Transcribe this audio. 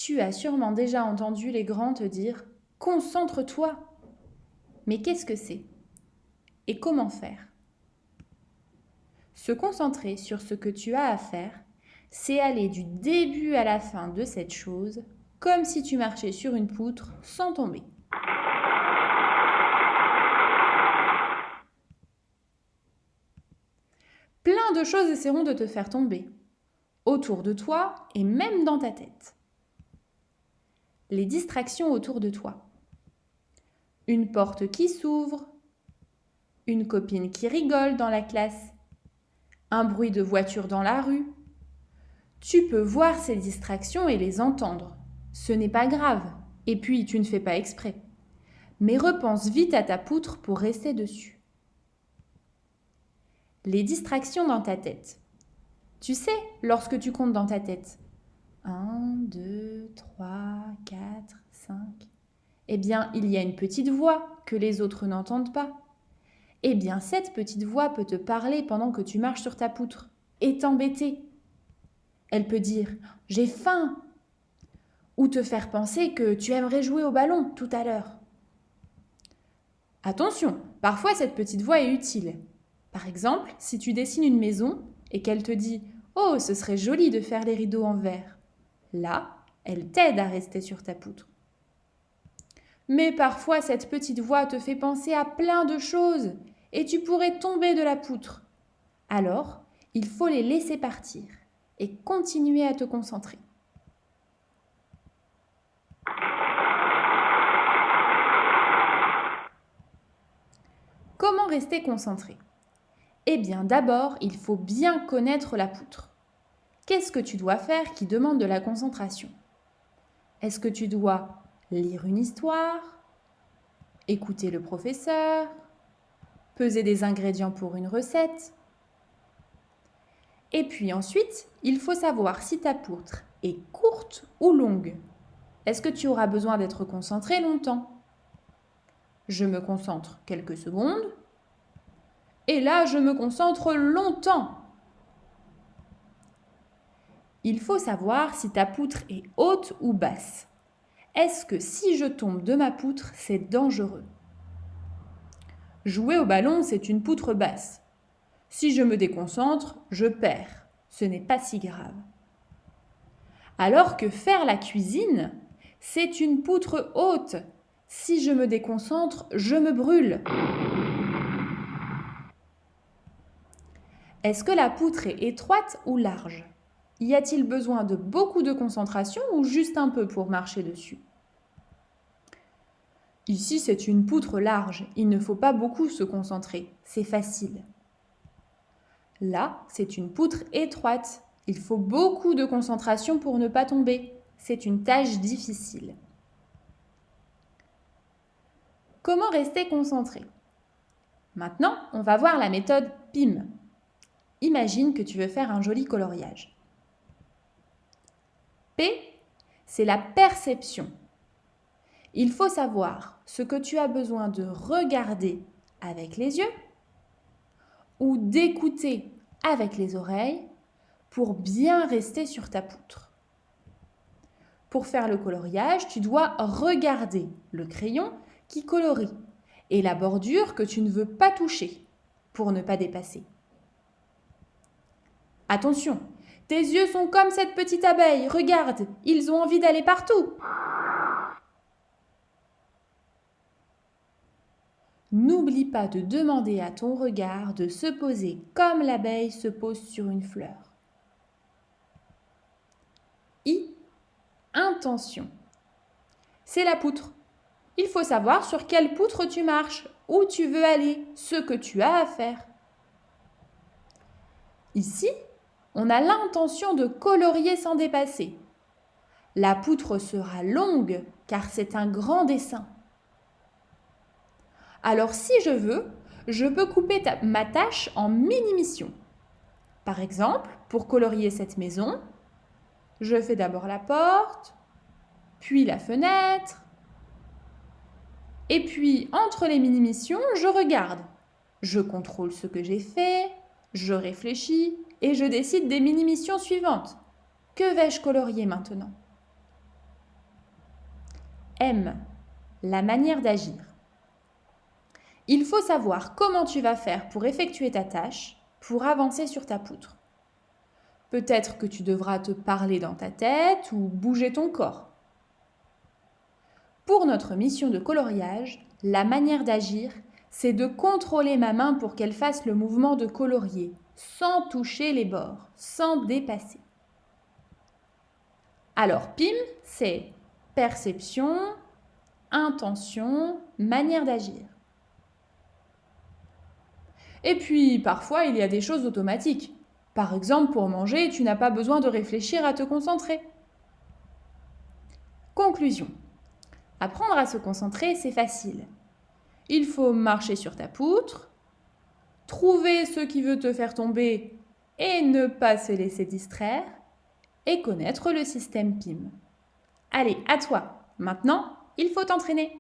Tu as sûrement déjà entendu les grands te dire « Concentre-toi ». Mais qu'est-ce que c'est? Et comment faire? Se concentrer sur ce que tu as à faire, c'est aller du début à la fin de cette chose, comme si tu marchais sur une poutre sans tomber. Plein de choses essaieront de te faire tomber, autour de toi et même dans ta tête. Les distractions autour de toi. Une porte qui s'ouvre, une copine qui rigole dans la classe, un bruit de voiture dans la rue. Tu peux voir ces distractions et les entendre. Ce n'est pas grave, et puis tu ne fais pas exprès. Mais repense vite à ta poutre pour rester dessus. Les distractions dans ta tête. Tu sais, lorsque tu comptes dans ta tête. 1, 2, 3, 4, 5. Eh bien, il y a une petite voix que les autres n'entendent pas. Eh bien, cette petite voix peut te parler pendant que tu marches sur ta poutre et t'embêter. Elle peut dire « j'ai faim » ou te faire penser que tu aimerais jouer au ballon tout à l'heure. Attention, parfois cette petite voix est utile. Par exemple, si tu dessines une maison et qu'elle te dit « oh, ce serait joli de faire les rideaux en verre », là, elle t'aide à rester sur ta poutre. Mais parfois cette petite voix te fait penser à plein de choses et tu pourrais tomber de la poutre. Alors, il faut les laisser partir et continuer à te concentrer. Comment rester concentré? Eh bien, d'abord, il faut bien connaître la poutre. Qu'est-ce que tu dois faire qui demande de la concentration? Est-ce que tu dois lire une histoire, écouter le professeur, peser des ingrédients pour une recette? Et puis ensuite, il faut savoir si ta poutre est courte ou longue. Est-ce que tu auras besoin d'être concentré longtemps? Je me concentre quelques secondes. Et là, je me concentre longtemps. Il faut savoir si ta poutre est haute ou basse. Est-ce que si je tombe de ma poutre, c'est dangereux? Jouer au ballon, c'est une poutre basse. Si je me déconcentre, je perds. Ce n'est pas si grave. Alors que faire la cuisine, c'est une poutre haute. Si je me déconcentre, je me brûle. Est-ce que la poutre est étroite ou large? Y a-t-il besoin de beaucoup de concentration ou juste un peu pour marcher dessus? Ici, c'est une poutre large. Il ne faut pas beaucoup se concentrer. C'est facile. Là, c'est une poutre étroite. Il faut beaucoup de concentration pour ne pas tomber. C'est une tâche difficile. Comment rester concentré? Maintenant, on va voir la méthode PIM. Imagine que tu veux faire un joli coloriage. P, c'est la perception. Il faut savoir ce que tu as besoin de regarder avec les yeux ou d'écouter avec les oreilles pour bien rester sur ta poutre. Pour faire le coloriage, tu dois regarder le crayon qui colorie et la bordure que tu ne veux pas toucher pour ne pas dépasser. Attention, tes yeux sont comme cette petite abeille, regarde, ils ont envie d'aller partout. N'oublie pas de demander à ton regard de se poser comme l'abeille se pose sur une fleur. I, intention. C'est la poutre. Il faut savoir sur quelle poutre tu marches, où tu veux aller, ce que tu as à faire. Ici, on a l'intention de colorier sans dépasser. La poutre sera longue car c'est un grand dessin. Alors si je veux, je peux couper ma tâche en mini-missions. Par exemple, pour colorier cette maison, je fais d'abord la porte, puis la fenêtre, et puis entre les mini-missions, je regarde. Je contrôle ce que j'ai fait, je réfléchis et je décide des mini-missions suivantes. Que vais-je colorier maintenant? M. La manière d'agir. Il faut savoir comment tu vas faire pour effectuer ta tâche, pour avancer sur ta poutre. Peut-être que tu devras te parler dans ta tête ou bouger ton corps. Pour notre mission de coloriage, la manière d'agir, c'est de contrôler ma main pour qu'elle fasse le mouvement de colorier, sans toucher les bords, sans dépasser. Alors, PIM, c'est perception, intention, manière d'agir. Et puis, parfois, il y a des choses automatiques. Par exemple, pour manger, tu n'as pas besoin de réfléchir à te concentrer. Conclusion. Apprendre à se concentrer, c'est facile. Il faut marcher sur ta poutre, trouver ce qui veut te faire tomber et ne pas se laisser distraire, et connaître le système PIM. Allez, à toi. Maintenant, il faut t'entraîner.